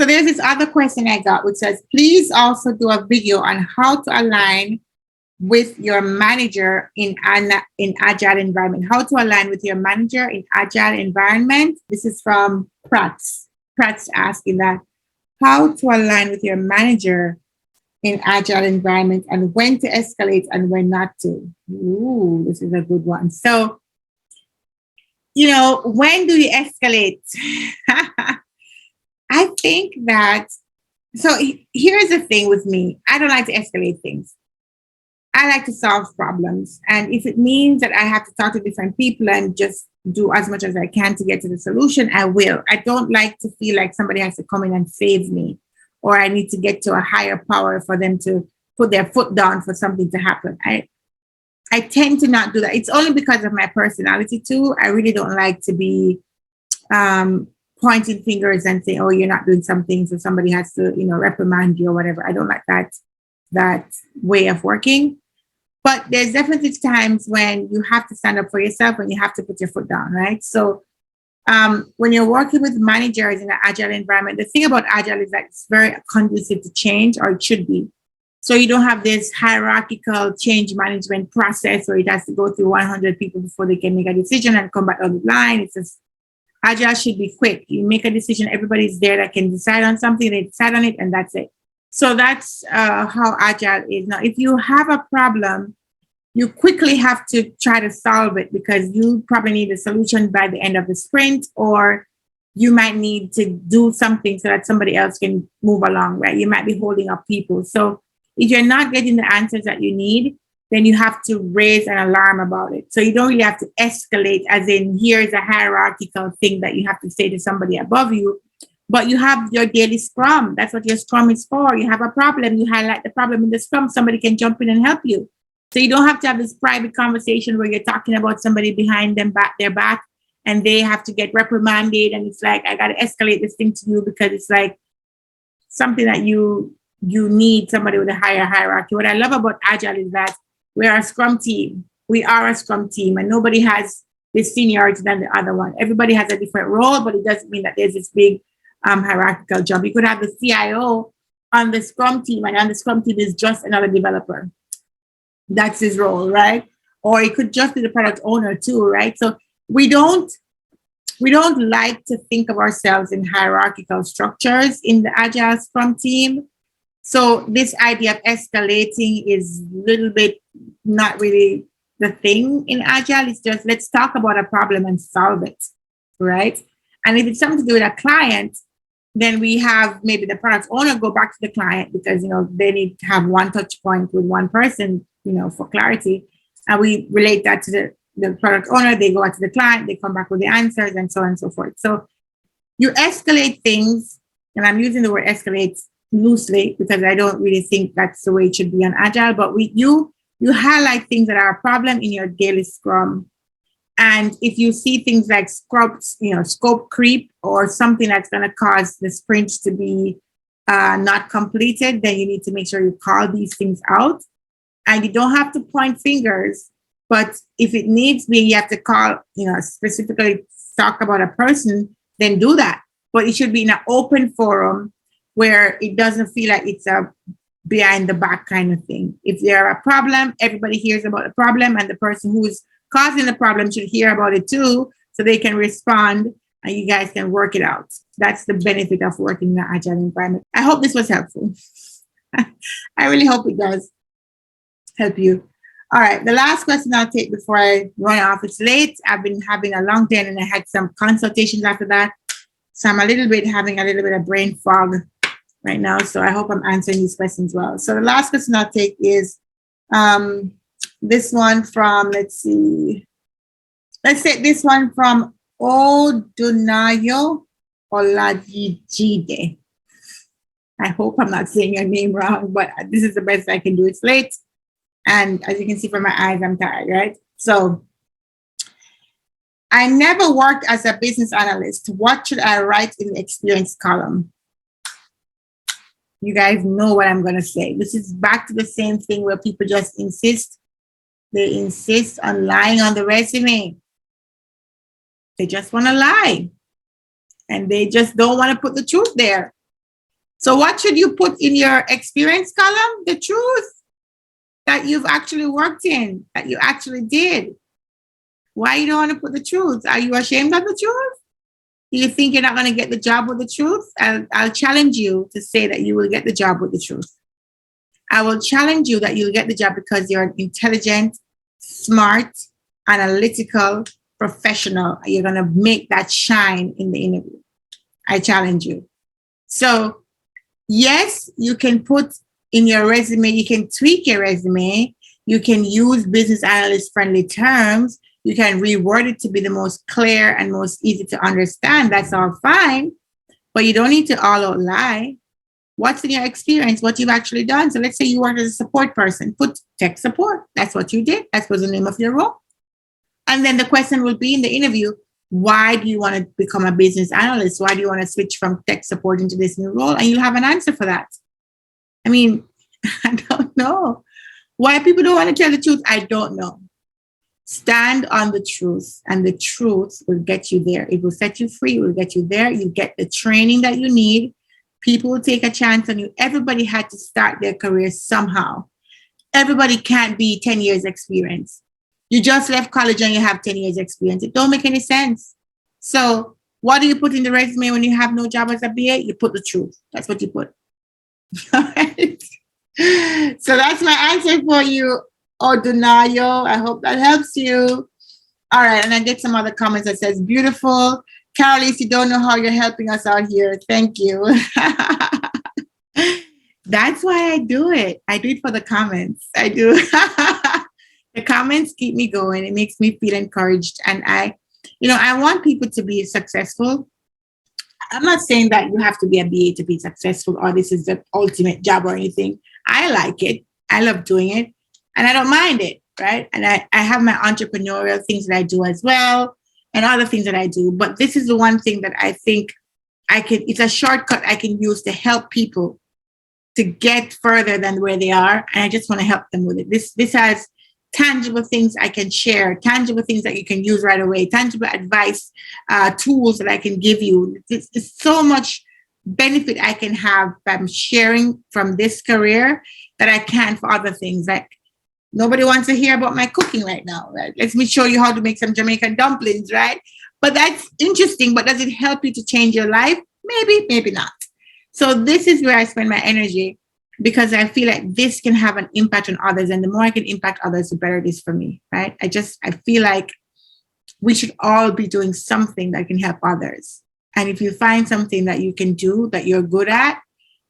So there's this other question I got, which says, please also do a video on how to align with your manager in agile environment. How to align with your manager in agile environment. This is from Prats. Prats asking that. How to align with your manager in agile environment and when to escalate and when not to. Ooh, this is a good one. So, when do you escalate? I think that, so here's the thing with me. I don't like to escalate things. I like to solve problems. And if it means that I have to talk to different people and just do as much as I can to get to the solution, I will. I don't like to feel like somebody has to come in and save me, or I need to get to a higher power for them to put their foot down for something to happen. I tend to not do that. It's only because of my personality too. I really don't like to be pointing fingers and saying, oh, you're not doing something, so somebody has to, reprimand you or whatever. I don't like that way of working. But there's definitely times when you have to stand up for yourself and you have to put your foot down, right? So when you're working with managers in an agile environment, the thing about agile is that it's very conducive to change, or it should be. So you don't have this hierarchical change management process where it has to go through 100 people before they can make a decision and come back on the line. It's just, agile should be quick. You make a decision, everybody's there that can decide on something, they decide on it, and that's it. So that's how agile is. Now, if you have a problem, you quickly have to try to solve it because you probably need a solution by the end of the sprint, or you might need to do something so that somebody else can move along, right? You might be holding up people. So if you're not getting the answers that you need, then you have to raise an alarm about it. So you don't really have to escalate, as in here's a hierarchical thing that you have to say to somebody above you. But you have your daily scrum. That's what your scrum is for. You have a problem, you highlight the problem in the scrum. Somebody can jump in and help you. So you don't have to have this private conversation where you're talking about somebody behind their back, and they have to get reprimanded. And it's like, I got to escalate this thing to you because it's like something that you need somebody with a higher hierarchy. What I love about Agile is that we're a scrum team. We are a scrum team, and nobody has this seniority than the other one. Everybody has a different role, but it doesn't mean that there's this big hierarchical jump. You could have the CIO on the scrum team, and on the scrum team is just another developer. That's his role, right? Or it could just be the product owner too, right? So we don't like to think of ourselves in hierarchical structures in the Agile Scrum team. So this idea of escalating is a little bit not really the thing in Agile. It's just, let's talk about a problem and solve it, right? And if it's something to do with a client, then we have maybe the product owner go back to the client because, they need to have one touch point with one person, for clarity. And we relate that to the product owner. They go out to the client, they come back with the answers, and so on and so forth. So you escalate things, and I'm using the word escalate loosely because I don't really think that's the way it should be on Agile, but you highlight things that are a problem in your daily scrum. And if you see things like scope creep or something that's going to cause the sprint to be not completed, then you need to make sure you call these things out. And you don't have to point fingers, but if it needs be, you have to call, specifically talk about a person, then do that. But it should be in an open forum where it doesn't feel like it's a behind the back kind of thing. If there are a problem, everybody hears about the problem, and the person who's causing the problem should hear about it too, so they can respond and you guys can work it out. That's the benefit of working in an agile environment. I hope this was helpful. I really hope it does help you. All right, the last question I'll take before I run off. It's late. I've been having a long day and I had some consultations after that. So I'm having a little bit of brain fog right now. So I hope I'm answering these questions well. So the last question I'll take is this one from, let's take this one from Odunayo Olajide. I hope I'm not saying your name wrong, but this is the best I can do. It's late. And as you can see from my eyes, I'm tired, right? So I never worked as a business analyst. What should I write in the experience column? You guys know what I'm going to say. This is back to the same thing where people just insist. They insist on lying on the resume. They just want to lie. And they just don't want to put the truth there. So what should you put in your experience column? The truth that you've actually worked in, that you actually did. Why you don't want to put the truth? Are you ashamed of the truth? Do you think you're not going to get the job with the truth? I'll challenge you to say that you will get the job with the truth. I will challenge you that you'll get the job because you're an intelligent, smart, analytical professional. You're going to make that shine in the interview. I challenge you. So, yes, you can put in your resume, you can tweak your resume. You can use business analyst friendly terms. You can reword it to be the most clear and most easy to understand. That's all fine. But you don't need to all out lie. What's in your experience, what you've actually done? So let's say you work as a support person, put tech support. That's what you did. That was the name of your role. And then the question will be in the interview, why do you want to become a business analyst? Why do you want to switch from tech support into this new role? And you'll have an answer for that. I mean, I don't know. Why people don't want to tell the truth, I don't know. Stand on the truth, and the truth will get you there. It will set you free. It will get you there. You get the training that you need. People will take a chance on you. Everybody had to start their career somehow. Everybody can't be 10 years experience. You just left college and you have 10 years experience. It don't make any sense. So what do you put in the resume when you have no job as a BA? You put the truth. That's what you put. All right. So that's my answer for you, Odunayo. I hope that helps you. All right. And I get some other comments that says, beautiful. Karaleise, you don't know how you're helping us out here. Thank you. That's why I do it. I do it for the comments. I do. The comments keep me going. It makes me feel encouraged. And I want people to be successful. I'm not saying that you have to be a BA to be successful or this is the ultimate job or anything. I like it. I love doing it. And I don't mind it, right? And I have my entrepreneurial things that I do as well and other things that I do. But this is the one thing that I think it's a shortcut I can use to help people to get further than where they are. And I just want to help them with it. This has tangible things I can share, tangible things that you can use right away, tangible advice, tools that I can give you. It's so much benefit I can have from sharing from this career that I can for other things. Like nobody wants to hear about my cooking right now, right? Let me show you how to make some Jamaican dumplings, right? But that's interesting. But does it help you to change your life? Maybe, maybe not. So this is where I spend my energy because I feel like this can have an impact on others. And the more I can impact others, the better it is for me, right? I feel like we should all be doing something that can help others. And if you find something that you can do, that you're good at,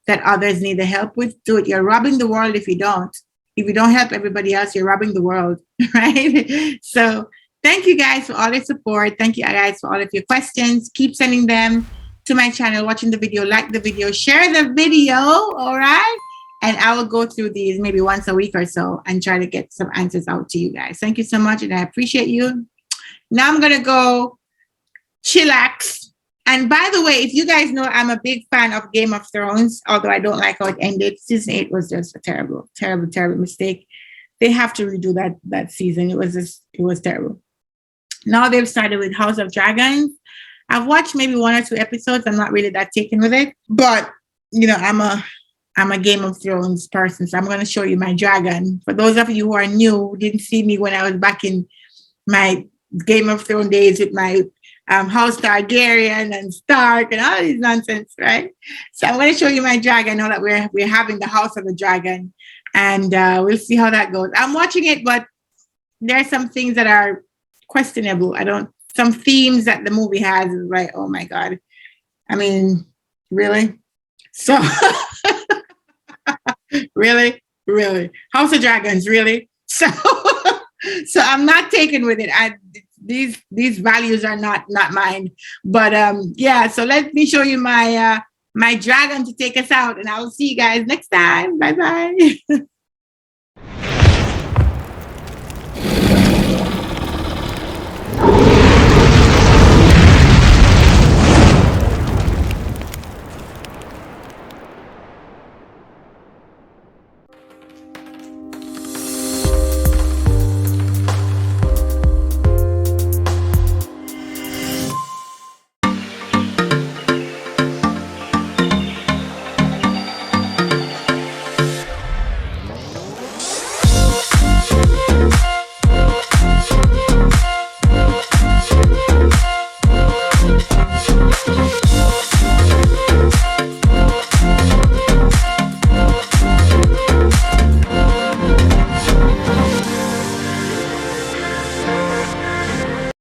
that others need the help with, do it. You're robbing the world if you don't. If you don't help everybody else, you're robbing the world, right? So thank you guys for all your support. Thank you guys for all of your questions. Keep sending them to my channel, watching the video, like the video, share the video, all right? And I will go through these maybe once a week or so and try to get some answers out to you guys. Thank you so much, and I appreciate you. Now I'm going to go chillax. And by the way, if you guys know, I'm a big fan of Game of Thrones, although I don't like how it ended. Season 8 was just a terrible, terrible, terrible mistake. They have to redo that season. It was terrible. Now they've started with House of Dragons. I've watched maybe 1 or 2 episodes. I'm not really that taken with it, but I'm a Game of Thrones person, so I'm going to show you my dragon. For those of you who are new, who didn't see me when I was back in my Game of Thrones days with my House Targaryen and Stark and all these nonsense, right? So I'm going to show you my dragon now that we're having the House of the Dragon, and we'll see how that goes. I'm watching it, but there are some things that are questionable. Some themes that the movie has is like, oh my God. I mean, really? So, really? House of Dragons, really? So I'm not taken with it. These values are not mine. But yeah, so let me show you my dragon to take us out, and I will see you guys next time. Bye-bye.